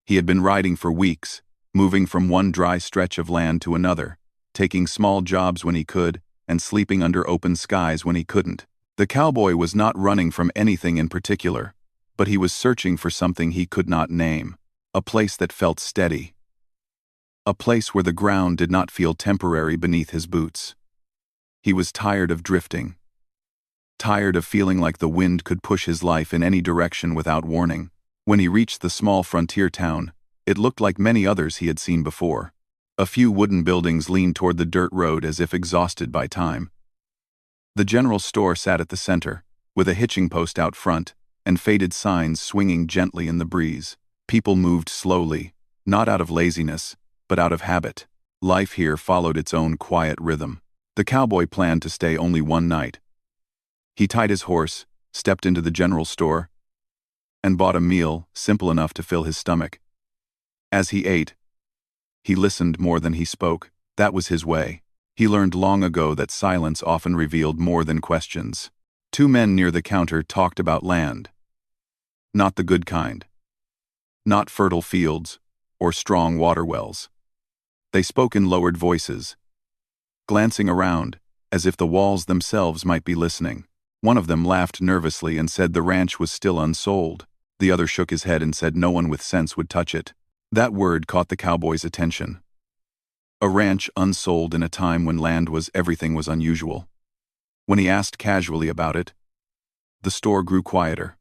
He had been riding for weeks, moving from one dry stretch of land to another, taking small jobs when he could, and sleeping under open skies when he couldn't. The cowboy was not running from anything in particular, but he was searching for something he could not name, a place that felt steady. A place where the ground did not feel temporary beneath his boots. He was tired of drifting. Tired of feeling like the wind could push his life in any direction without warning. When he reached the small frontier town, it looked like many others he had seen before. A few wooden buildings leaned toward the dirt road as if exhausted by time. The general store sat at the center, with a hitching post out front, and faded signs swinging gently in the breeze. People moved slowly, not out of laziness, but out of habit. Life here followed its own quiet rhythm. The cowboy planned to stay only one night. He tied his horse, stepped into the general store, and bought a meal simple enough to fill his stomach. As he ate, he listened more than he spoke. That was his way. He learned long ago that silence often revealed more than questions. Two men near the counter talked about land. Not the good kind. Not fertile fields or strong water wells. They spoke in lowered voices, glancing around, as if the walls themselves might be listening. One of them laughed nervously and said the ranch was still unsold. The other shook his head and said no one with sense would touch it. That word caught the cowboy's attention. A ranch unsold in a time when land was everything was unusual. When he asked casually about it, the store grew quieter.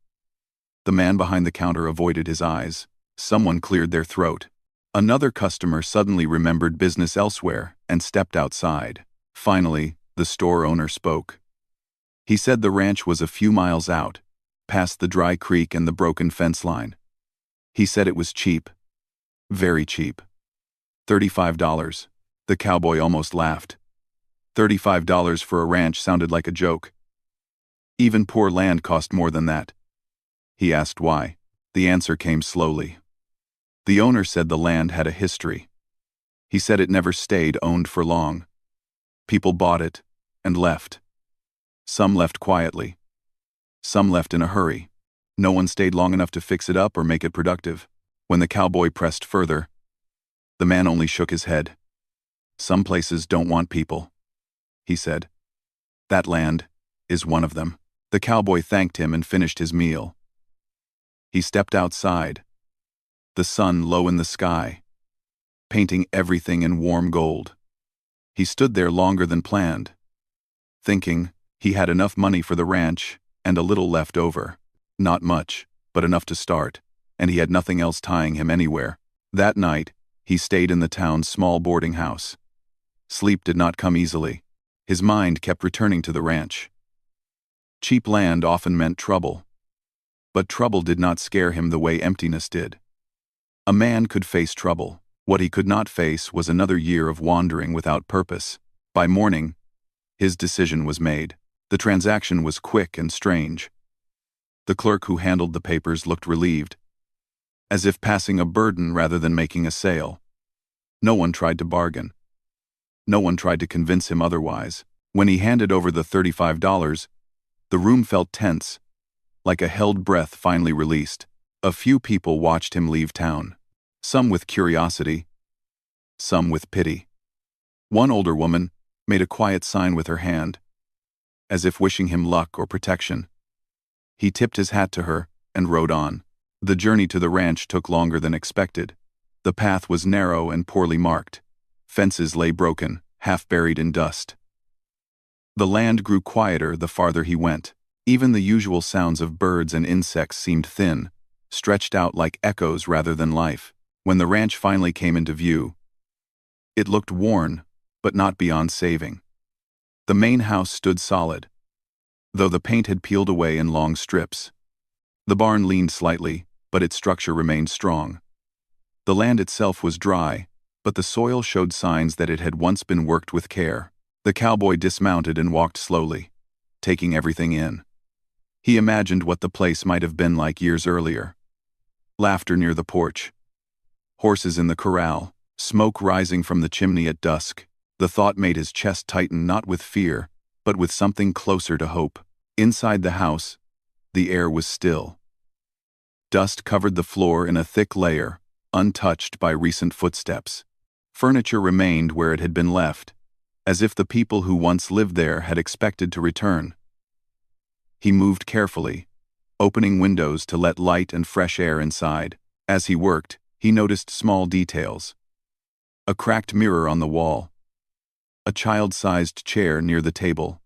The man behind the counter avoided his eyes. Someone cleared their throat. Another customer suddenly remembered business elsewhere and stepped outside. Finally, the store owner spoke. He said the ranch was a few miles out, past the dry creek and the broken fence line. He said it was cheap. Very cheap. $35. The cowboy almost laughed. $35 for a ranch sounded like a joke. Even poor land cost more than that. He asked why. The answer came slowly. The owner said the land had a history. He said it never stayed owned for long. People bought it and left. Some left quietly. Some left in a hurry. No one stayed long enough to fix it up or make it productive. When the cowboy pressed further, the man only shook his head. Some places don't want people, he said. That land is one of them. The cowboy thanked him and finished his meal. He stepped outside, the sun low in the sky, painting everything in warm gold. He stood there longer than planned, thinking he had enough money for the ranch and a little left over. Not much, but enough to start, and he had nothing else tying him anywhere. That night, he stayed in the town's small boarding house. Sleep did not come easily. His mind kept returning to the ranch. Cheap land often meant trouble. But trouble did not scare him the way emptiness did. A man could face trouble. What he could not face was another year of wandering without purpose. By morning, his decision was made. The transaction was quick and strange. The clerk who handled the papers looked relieved, as if passing a burden rather than making a sale. No one tried to bargain. No one tried to convince him otherwise. When he handed over the $35, the room felt tense, like a held breath finally released. A few people watched him leave town, some with curiosity, some with pity. One older woman made a quiet sign with her hand, as if wishing him luck or protection. He tipped his hat to her and rode on. The journey to the ranch took longer than expected. The path was narrow and poorly marked. Fences lay broken, half buried in dust. The land grew quieter the farther he went. Even the usual sounds of birds and insects seemed thin, stretched out like echoes rather than life. When the ranch finally came into view, it looked worn, but not beyond saving. The main house stood solid, though the paint had peeled away in long strips. The barn leaned slightly, but its structure remained strong. The land itself was dry, but the soil showed signs that it had once been worked with care. The cowboy dismounted and walked slowly, taking everything in. He imagined what the place might have been like years earlier. Laughter near the porch. Horses in the corral, smoke rising from the chimney at dusk. The thought made his chest tighten not with fear, but with something closer to hope. Inside the house, the air was still. Dust covered the floor in a thick layer, untouched by recent footsteps. Furniture remained where it had been left, as if the people who once lived there had expected to return. He moved carefully, opening windows to let light and fresh air inside. As he worked, he noticed small details. A cracked mirror on the wall, a child-sized chair near the table,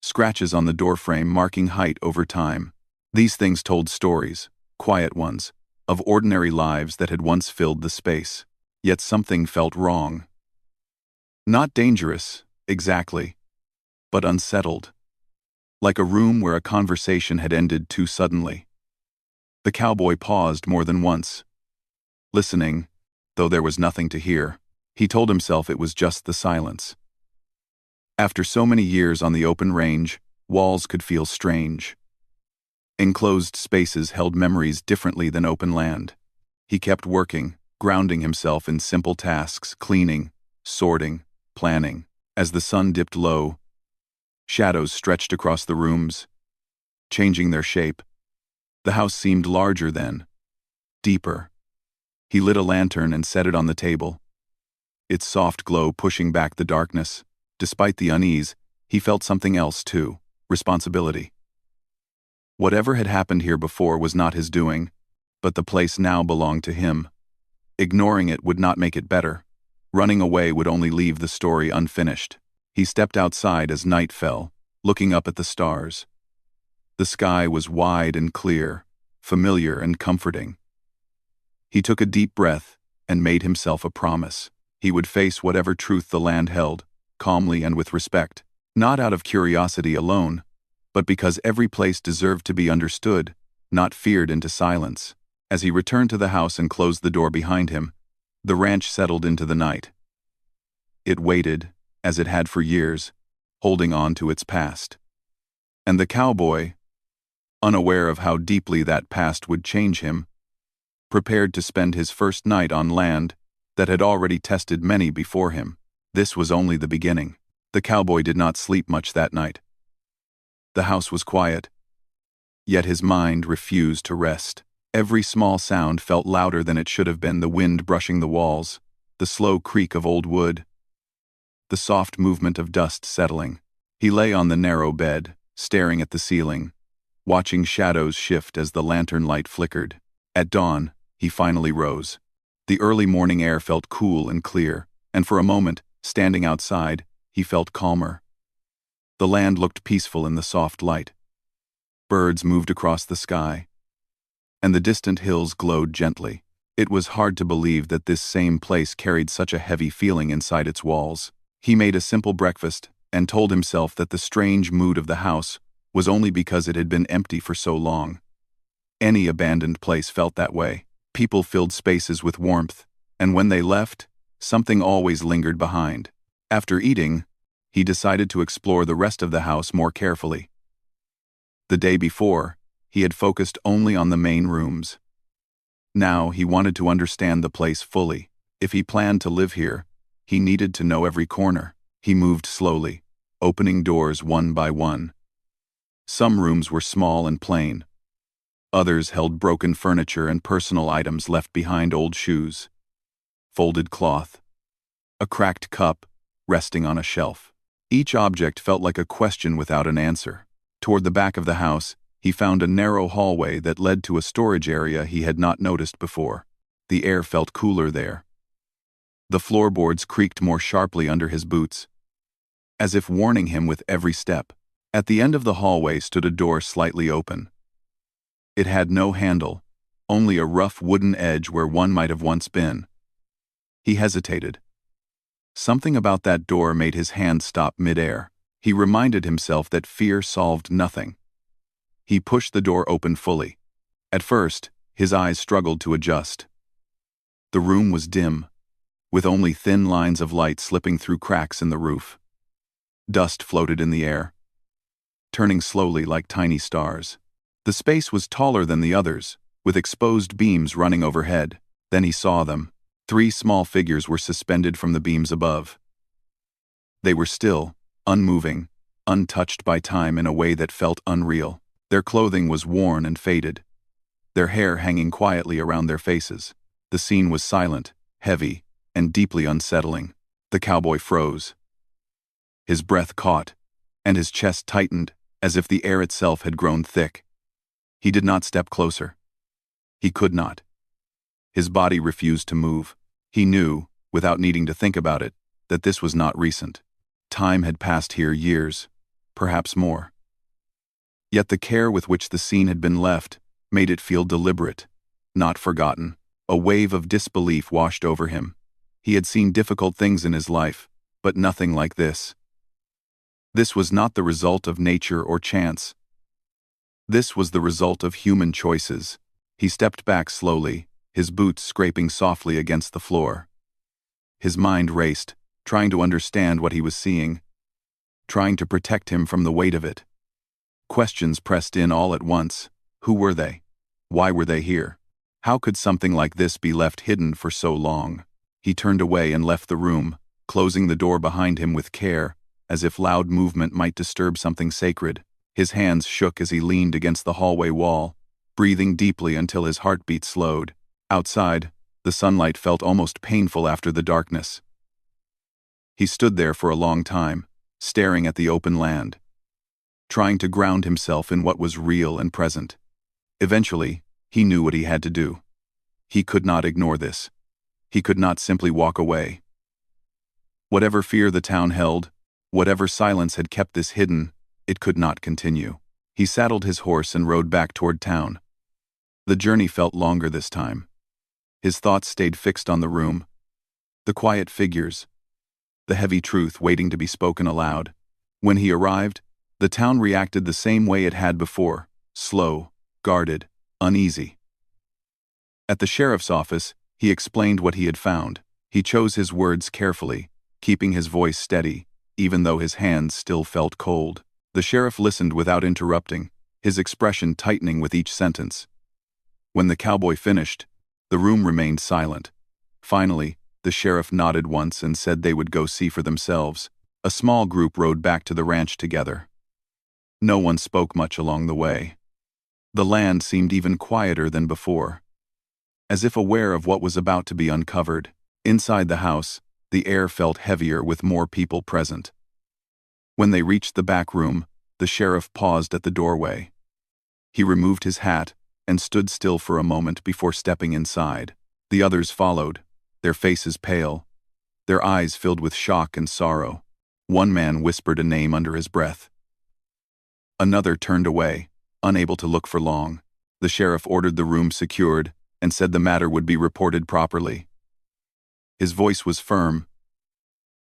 scratches on the doorframe marking height over time. These things told stories, quiet ones, of ordinary lives that had once filled the space. Yet something felt wrong. Not dangerous, exactly, but unsettled. Like a room where a conversation had ended too suddenly. The cowboy paused more than once, listening, though there was nothing to hear. He told himself it was just the silence. After so many years on the open range, walls could feel strange. Enclosed spaces held memories differently than open land. He kept working, grounding himself in simple tasks, cleaning, sorting, planning. As the sun dipped low, shadows stretched across the rooms, changing their shape. The house seemed larger then, deeper. He lit a lantern and set it on the table, its soft glow pushing back the darkness. Despite the unease, he felt something else too: responsibility. Whatever had happened here before was not his doing, but the place now belonged to him. Ignoring it would not make it better. Running away would only leave the story unfinished. He stepped outside as night fell, looking up at the stars. The sky was wide and clear, familiar and comforting. He took a deep breath and made himself a promise. He would face whatever truth the land held, calmly and with respect, not out of curiosity alone, but because every place deserved to be understood, not feared into silence. As he returned to the house and closed the door behind him, the ranch settled into the night. It waited, as it had for years, holding on to its past. And the cowboy, unaware of how deeply that past would change him, prepared to spend his first night on land that had already tested many before him. This was only the beginning. The cowboy did not sleep much that night. The house was quiet, yet his mind refused to rest. Every small sound felt louder than it should have been: the wind brushing the walls, the slow creak of old wood, the soft movement of dust settling. He lay on the narrow bed, staring at the ceiling, watching shadows shift as the lantern light flickered. At dawn, he finally rose. The early morning air felt cool and clear, and for a moment, standing outside, he felt calmer. The land looked peaceful in the soft light. Birds moved across the sky, and the distant hills glowed gently. It was hard to believe that this same place carried such a heavy feeling inside its walls. He made a simple breakfast and told himself that the strange mood of the house was only because it had been empty for so long. Any abandoned place felt that way. People filled spaces with warmth, and when they left, something always lingered behind. After eating, he decided to explore the rest of the house more carefully. The day before, he had focused only on the main rooms. Now he wanted to understand the place fully. If he planned to live here, he needed to know every corner. He moved slowly, opening doors one by one. Some rooms were small and plain. Others held broken furniture and personal items left behind: old shoes, folded cloth, a cracked cup resting on a shelf. Each object felt like a question without an answer. Toward the back of the house, he found a narrow hallway that led to a storage area he had not noticed before. The air felt cooler there. The floorboards creaked more sharply under his boots, as if warning him with every step. At the end of the hallway stood a door slightly open. It had no handle, only a rough wooden edge where one might have once been. He hesitated. Something about that door made his hand stop mid-air. He reminded himself that fear solved nothing. He pushed the door open fully. At first, his eyes struggled to adjust. The room was dim, with only thin lines of light slipping through cracks in the roof. Dust floated in the air, turning slowly like tiny stars. The space was taller than the others, with exposed beams running overhead. Then he saw them. 3 small figures were suspended from the beams above. They were still, unmoving, untouched by time in a way that felt unreal. Their clothing was worn and faded, their hair hanging quietly around their faces. The scene was silent, heavy, and deeply unsettling. The cowboy froze. His breath caught, and his chest tightened, as if the air itself had grown thick. He did not step closer. He could not. His body refused to move. He knew, without needing to think about it, that this was not recent. Time had passed here years, perhaps more. Yet the care with which the scene had been left made it feel deliberate, not forgotten. A wave of disbelief washed over him. He had seen difficult things in his life, but nothing like this. This was not the result of nature or chance. This was the result of human choices. He stepped back slowly, his boots scraping softly against the floor. His mind raced, trying to understand what he was seeing, trying to protect him from the weight of it. Questions pressed in all at once. Who were they? Why were they here? How could something like this be left hidden for so long? He turned away and left the room, closing the door behind him with care, as if loud movement might disturb something sacred. His hands shook as he leaned against the hallway wall, breathing deeply until his heartbeat slowed. Outside, the sunlight felt almost painful after the darkness. He stood there for a long time, staring at the open land, trying to ground himself in what was real and present. Eventually, he knew what he had to do. He could not ignore this. He could not simply walk away. Whatever fear the town held, whatever silence had kept this hidden, it could not continue. He saddled his horse and rode back toward town. The journey felt longer this time. His thoughts stayed fixed on the room, the quiet figures, the heavy truth waiting to be spoken aloud. When he arrived, the town reacted the same way it had before, slow, guarded, uneasy. At the sheriff's office, he explained what he had found. He chose his words carefully, keeping his voice steady, even though his hands still felt cold. The sheriff listened without interrupting, his expression tightening with each sentence. When the cowboy finished, the room remained silent. Finally, the sheriff nodded once and said they would go see for themselves. A small group rode back to the ranch together. No one spoke much along the way. The land seemed even quieter than before, as if aware of what was about to be uncovered. Inside the house, the air felt heavier with more people present. When they reached the back room, the sheriff paused at the doorway. He removed his hat and stood still for a moment before stepping inside. The others followed, their faces pale, their eyes filled with shock and sorrow. One man whispered a name under his breath. Another turned away, unable to look for long. The sheriff ordered the room secured and said the matter would be reported properly. His voice was firm,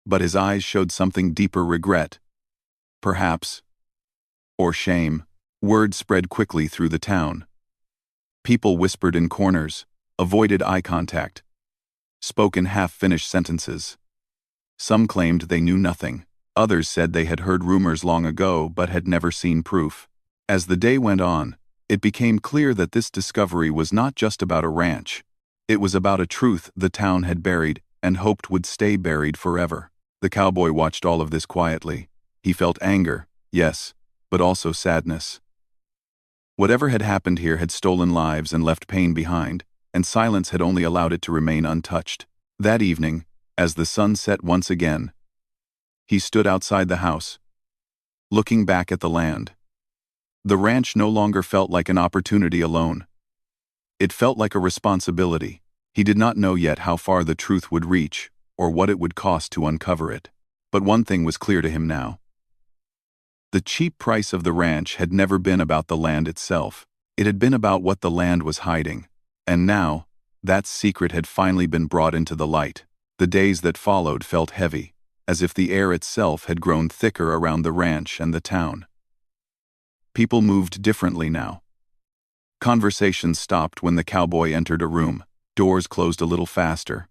but his eyes showed something deeper: regret, perhaps, or shame. Word spread quickly through the town. People whispered in corners, avoided eye contact, spoke in half-finished sentences. Some claimed they knew nothing. Others said they had heard rumors long ago but had never seen proof. As the day went on, it became clear that this discovery was not just about a ranch. It was about a truth the town had buried and hoped would stay buried forever. The cowboy watched all of this quietly. He felt anger, yes, but also sadness. Whatever had happened here had stolen lives and left pain behind, and silence had only allowed it to remain untouched. That evening, as the sun set once again, he stood outside the house, looking back at the land. The ranch no longer felt like an opportunity alone. It felt like a responsibility. He did not know yet how far the truth would reach, or what it would cost to uncover it. But one thing was clear to him now. The cheap price of the ranch had never been about the land itself. It had been about what the land was hiding. And now, that secret had finally been brought into the light. The days that followed felt heavy, as if the air itself had grown thicker around the ranch and the town. People moved differently now. Conversations stopped when the cowboy entered a room. Doors closed a little faster.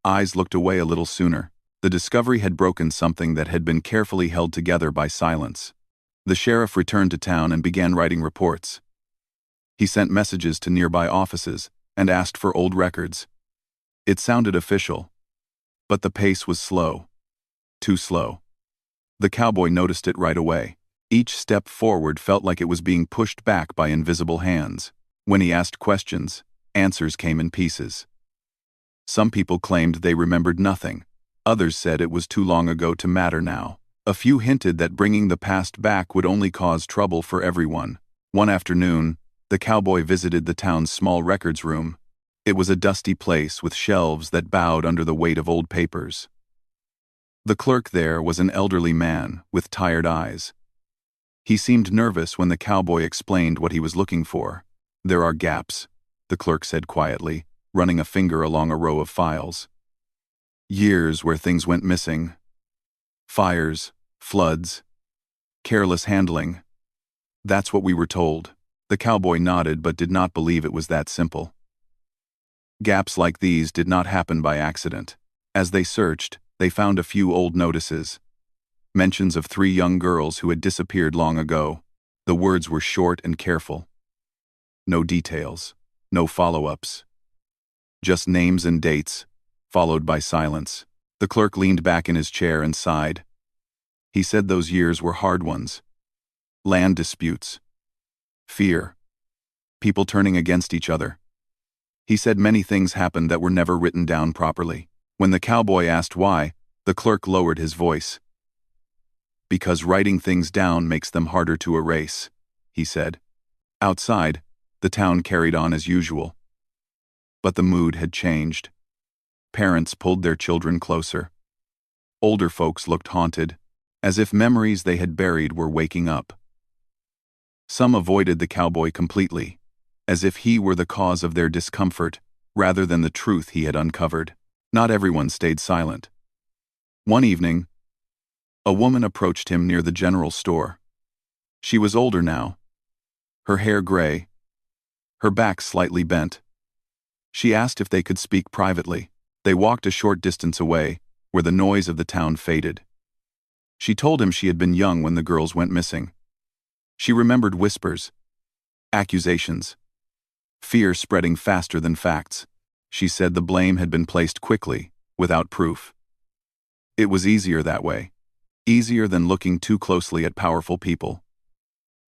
Eyes looked away a little sooner. The discovery had broken something that had been carefully held together by silence. The sheriff returned to town and began writing reports. He sent messages to nearby offices and asked for old records. It sounded official, but the pace was slow. Too slow. The cowboy noticed it right away. Each step forward felt like it was being pushed back by invisible hands. When he asked questions, answers came in pieces. Some people claimed they remembered nothing. Others said it was too long ago to matter now. A few hinted that bringing the past back would only cause trouble for everyone. One afternoon, the cowboy visited the town's small records room. It was a dusty place with shelves that bowed under the weight of old papers. The clerk there was an elderly man with tired eyes. He seemed nervous when the cowboy explained what he was looking for. "There are gaps," the clerk said quietly, running a finger along a row of files. "Years where things went missing. Fires, floods, careless handling. That's what we were told." The cowboy nodded but did not believe it was that simple. Gaps like these did not happen by accident. As they searched, they found a few old notices. Mentions of 3 young girls who had disappeared long ago. The words were short and careful. No details, no follow-ups. Just names and dates, followed by silence. The clerk leaned back in his chair and sighed. He said those years were hard ones. Land disputes. Fear. People turning against each other. He said many things happened that were never written down properly. When the cowboy asked why, the clerk lowered his voice. "Because writing things down makes them harder to erase," he said. Outside, the town carried on as usual. But the mood had changed. Parents pulled their children closer. Older folks looked haunted, as if memories they had buried were waking up. Some avoided the cowboy completely, as if he were the cause of their discomfort, rather than the truth he had uncovered. Not everyone stayed silent. One evening, a woman approached him near the general store. She was older now, her hair gray, her back slightly bent. She asked if they could speak privately. They walked a short distance away, where the noise of the town faded. She told him she had been young when the girls went missing. She remembered whispers, accusations, fear spreading faster than facts. She said the blame had been placed quickly, without proof. It was easier that way. Easier than looking too closely at powerful people.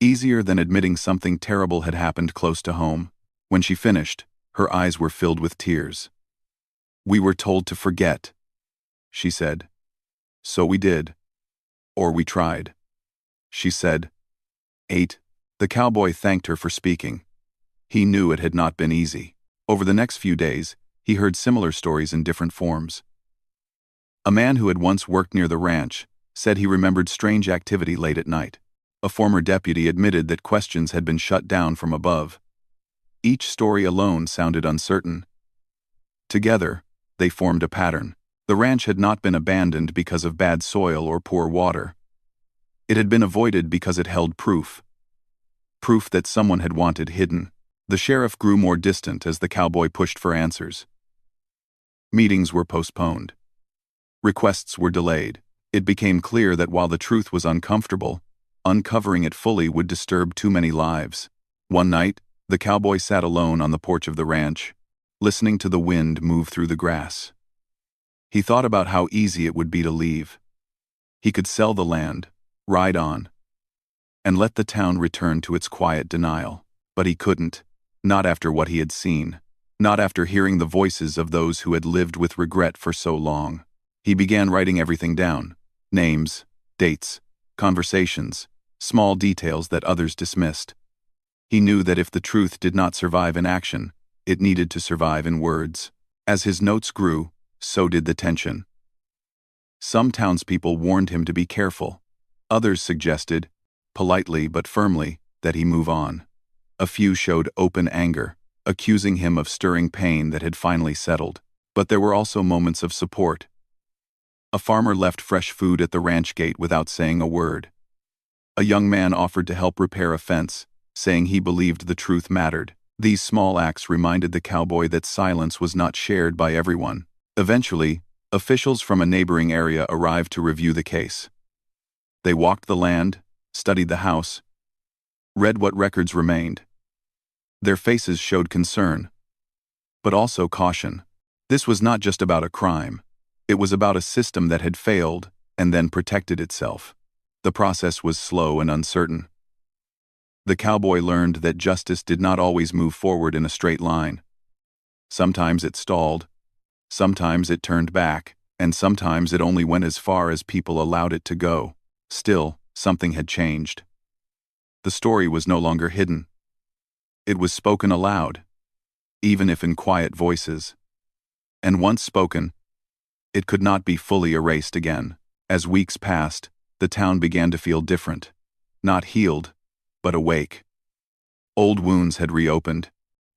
Easier than admitting something terrible had happened close to home. When she finished, her eyes were filled with tears. "We were told to forget," she said. "So we did. Or we tried." She said. 8. The cowboy thanked her for speaking. He knew it had not been easy. Over the next few days, he heard similar stories in different forms. A man who had once worked near the ranch said he remembered strange activity late at night. A former deputy admitted that questions had been shut down from above. Each story alone sounded uncertain. Together, they formed a pattern. The ranch had not been abandoned because of bad soil or poor water. It had been avoided because it held proof. Proof that someone had wanted hidden. The sheriff grew more distant as the cowboy pushed for answers. Meetings were postponed. Requests were delayed. It became clear that while the truth was uncomfortable, uncovering it fully would disturb too many lives. One night, the cowboy sat alone on the porch of the ranch, listening to the wind move through the grass. He thought about how easy it would be to leave. He could sell the land, ride on, and let the town return to its quiet denial. But he couldn't, not after what he had seen, not after hearing the voices of those who had lived with regret for so long. He began writing everything down: names, dates, conversations, small details that others dismissed. He knew that if the truth did not survive in action, it needed to survive in words. As his notes grew, so did the tension. Some townspeople warned him to be careful. Others suggested, politely but firmly, that he move on. A few showed open anger, accusing him of stirring pain that had finally settled. But there were also moments of support. A farmer left fresh food at the ranch gate without saying a word. A young man offered to help repair a fence, saying he believed the truth mattered. These small acts reminded the cowboy that silence was not shared by everyone. Eventually, officials from a neighboring area arrived to review the case. They walked the land, studied the house, read what records remained. Their faces showed concern, but also caution. This was not just about a crime. It was about a system that had failed and then protected itself. The process was slow and uncertain. The cowboy learned that justice did not always move forward in a straight line. Sometimes it stalled. Sometimes it turned back, and sometimes it only went as far as people allowed it to go. Still, something had changed. The story was no longer hidden. It was spoken aloud, even if in quiet voices. And once spoken, it could not be fully erased again. As weeks passed, the town began to feel different. Not healed, but awake. Old wounds had reopened,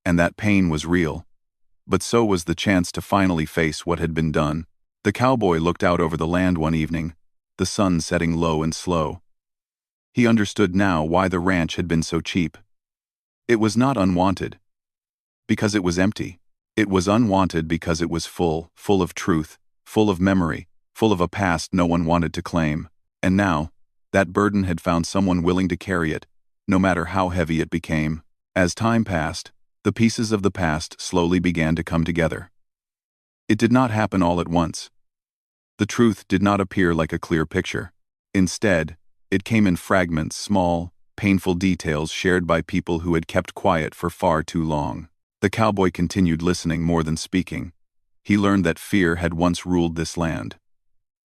and that pain was real. But so was the chance to finally face what had been done. The cowboy looked out over the land one evening, the sun setting low and slow. He understood now why the ranch had been so cheap. It was not unwanted, because it was empty. It was unwanted because it was full of truth, full of memory, full of a past no one wanted to claim. And now, that burden had found someone willing to carry it, no matter how heavy it became. As time passed, the pieces of the past slowly began to come together. It did not happen all at once. The truth did not appear like a clear picture. Instead, it came in fragments, small, painful details shared by people who had kept quiet for far too long. The cowboy continued listening more than speaking. He learned that fear had once ruled this land.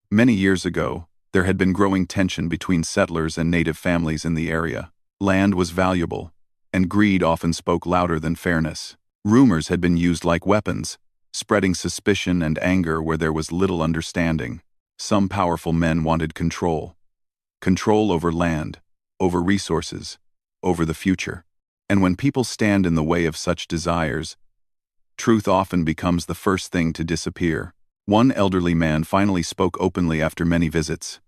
Many years ago, there had been growing tension between settlers and native families in the area. Land was valuable, and greed often spoke louder than fairness. Rumors had been used like weapons, spreading suspicion and anger where there was little understanding. Some powerful men wanted control. Control over land, over resources, over the future. And when people stand in the way of such desires, truth often becomes the first thing to disappear. One elderly man finally spoke openly after many visits.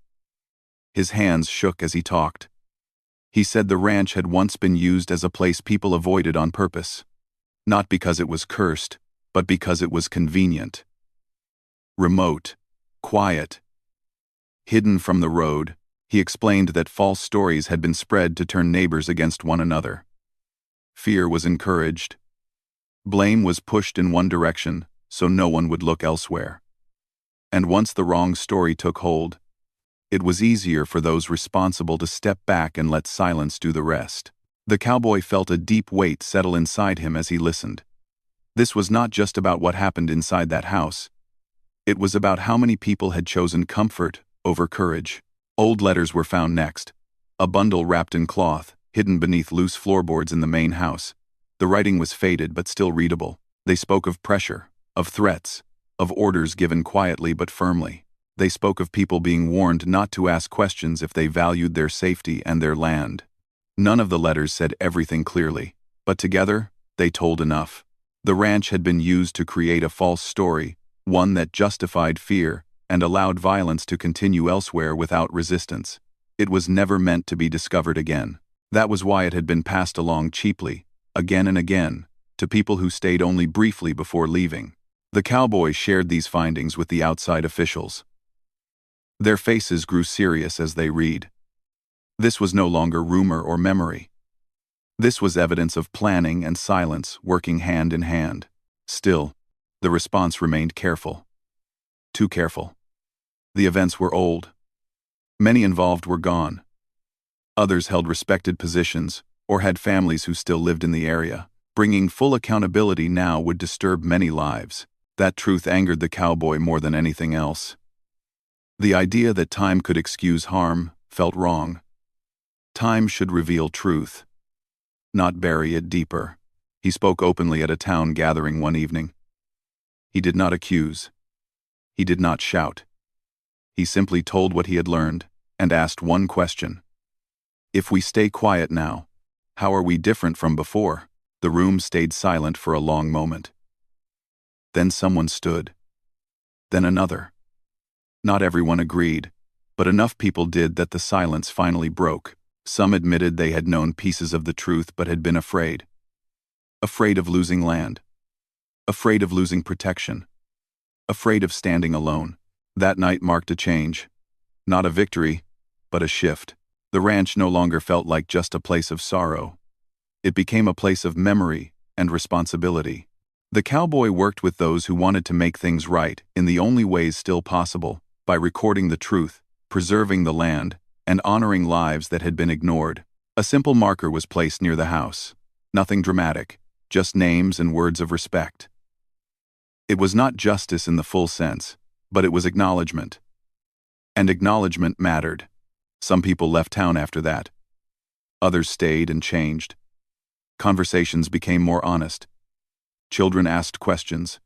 His hands shook as he talked. He said the ranch had once been used as a place people avoided on purpose. Not because it was cursed, but because it was convenient. Remote, quiet, hidden from the road. He explained that false stories had been spread to turn neighbors against one another. Fear was encouraged. Blame was pushed in one direction, so no one would look elsewhere. And once the wrong story took hold, it was easier for those responsible to step back and let silence do the rest. The cowboy felt a deep weight settle inside him as he listened. This was not just about what happened inside that house. It was about how many people had chosen comfort over courage. Old letters were found next, a bundle wrapped in cloth, hidden beneath loose floorboards in the main house. The writing was faded but still readable. They spoke of pressure, of threats, of orders given quietly but firmly. They spoke of people being warned not to ask questions if they valued their safety and their land. None of the letters said everything clearly, but together, they told enough. The ranch had been used to create a false story, one that justified fear and allowed violence to continue elsewhere without resistance. It was never meant to be discovered again. That was why it had been passed along cheaply, again and again, to people who stayed only briefly before leaving. The cowboy shared these findings with the outside officials. Their faces grew serious as they read. This was no longer rumor or memory. This was evidence of planning and silence working hand in hand. Still, the response remained careful. Too careful. The events were old. Many involved were gone. Others held respected positions or had families who still lived in the area. Bringing full accountability now would disturb many lives. That truth angered the cowboy more than anything else. The idea that time could excuse harm felt wrong. Time should reveal truth, not bury it deeper. He spoke openly at a town gathering one evening. He did not accuse. He did not shout. He simply told what he had learned and asked one question. If we stay quiet now, how are we different from before? The room stayed silent for a long moment. Then someone stood. Then another. Not everyone agreed, but enough people did that the silence finally broke. Some admitted they had known pieces of the truth but had been afraid. Afraid of losing land. Afraid of losing protection. Afraid of standing alone. That night marked a change. Not a victory, but a shift. The ranch no longer felt like just a place of sorrow. It became a place of memory and responsibility. The cowboy worked with those who wanted to make things right in the only ways still possible, by recording the truth, preserving the land, and honoring lives that had been ignored. A simple marker was placed near the house. Nothing dramatic, just names and words of respect. It was not justice in the full sense, but it was acknowledgement. And acknowledgement mattered. Some people left town after that. Others stayed and changed. Conversations became more honest. Children asked questions.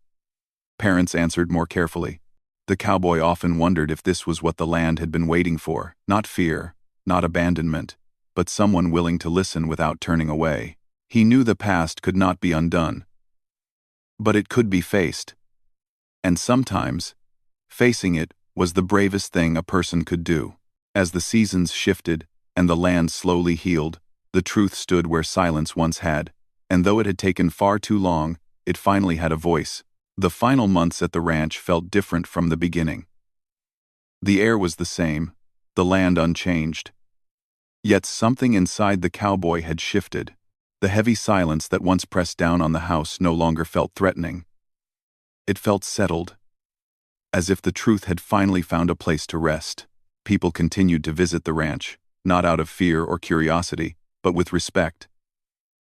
Parents answered more carefully. The cowboy often wondered if this was what the land had been waiting for, not fear, not abandonment, but someone willing to listen without turning away. He knew the past could not be undone, but it could be faced. And sometimes, facing it was the bravest thing a person could do. As the seasons shifted and the land slowly healed, the truth stood where silence once had, and though it had taken far too long, it finally had a voice. The final months at the ranch felt different from the beginning. The air was the same, the land unchanged. Yet something inside the cowboy had shifted. The heavy silence that once pressed down on the house no longer felt threatening. It felt settled, as if the truth had finally found a place to rest. People continued to visit the ranch, not out of fear or curiosity, but with respect.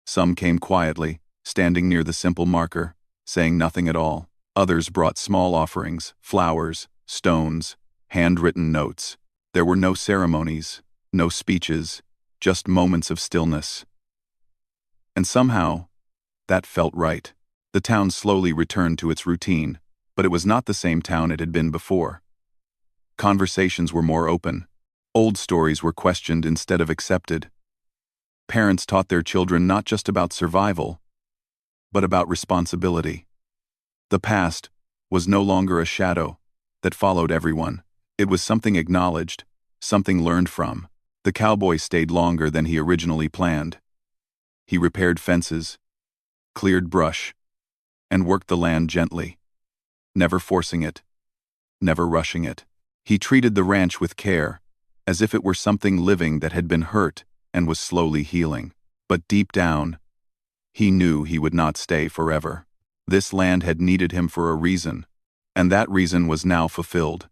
Some came quietly, standing near the simple marker, saying nothing at all. Others brought small offerings, flowers, stones, handwritten notes. There were no ceremonies, no speeches, just moments of stillness. And somehow, that felt right. The town slowly returned to its routine, but it was not the same town it had been before. Conversations were more open. Old stories were questioned instead of accepted. Parents taught their children not just about survival, but about responsibility. The past was no longer a shadow that followed everyone. It was something acknowledged, something learned from. The cowboy stayed longer than he originally planned. He repaired fences, cleared brush, and worked the land gently, never forcing it, never rushing it. He treated the ranch with care, as if it were something living that had been hurt and was slowly healing. But deep down, he knew he would not stay forever. This land had needed him for a reason, and that reason was now fulfilled.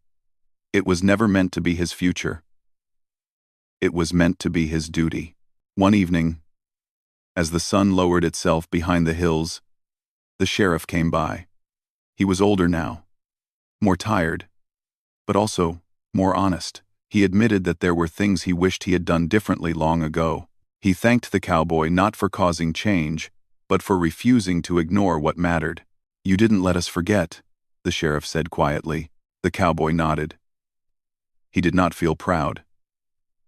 It was never meant to be his future. It was meant to be his duty. One evening, as the sun lowered itself behind the hills, the sheriff came by. He was older now, more tired, but also more honest. He admitted that there were things he wished he had done differently long ago. He thanked the cowboy not for causing change, but for refusing to ignore what mattered. "You didn't let us forget," the sheriff said quietly. The cowboy nodded. He did not feel proud.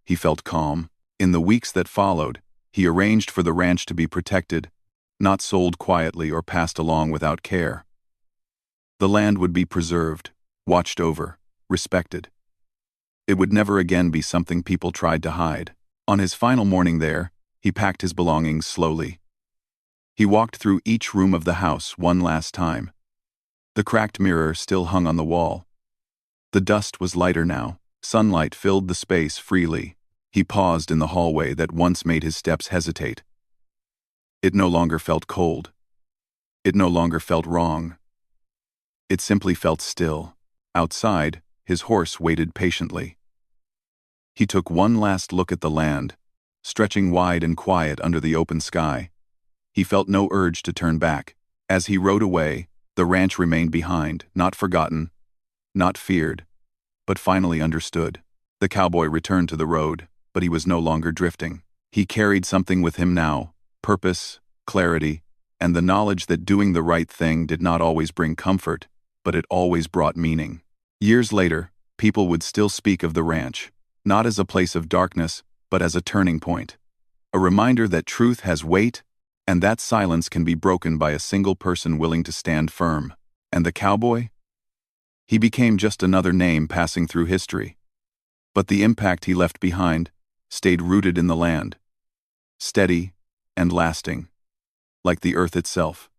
He felt calm. In the weeks that followed, he arranged for the ranch to be protected, not sold quietly or passed along without care. The land would be preserved, watched over, respected. It would never again be something people tried to hide. On his final morning there, he packed his belongings slowly. He walked through each room of the house one last time. The cracked mirror still hung on the wall. The dust was lighter now. Sunlight filled the space freely. He paused in the hallway that once made his steps hesitate. It no longer felt cold. It no longer felt wrong. It simply felt still. Outside, his horse waited patiently. He took one last look at the land, stretching wide and quiet under the open sky. He felt no urge to turn back. As he rode away, the ranch remained behind, not forgotten, not feared, but finally understood. The cowboy returned to the road, but he was no longer drifting. He carried something with him now: purpose, clarity, and the knowledge that doing the right thing did not always bring comfort, but it always brought meaning. Years later, people would still speak of the ranch, not as a place of darkness, but as a turning point. A reminder that truth has weight, and that silence can be broken by a single person willing to stand firm. And the cowboy? He became just another name passing through history. But the impact he left behind stayed rooted in the land, steady and lasting, like the earth itself.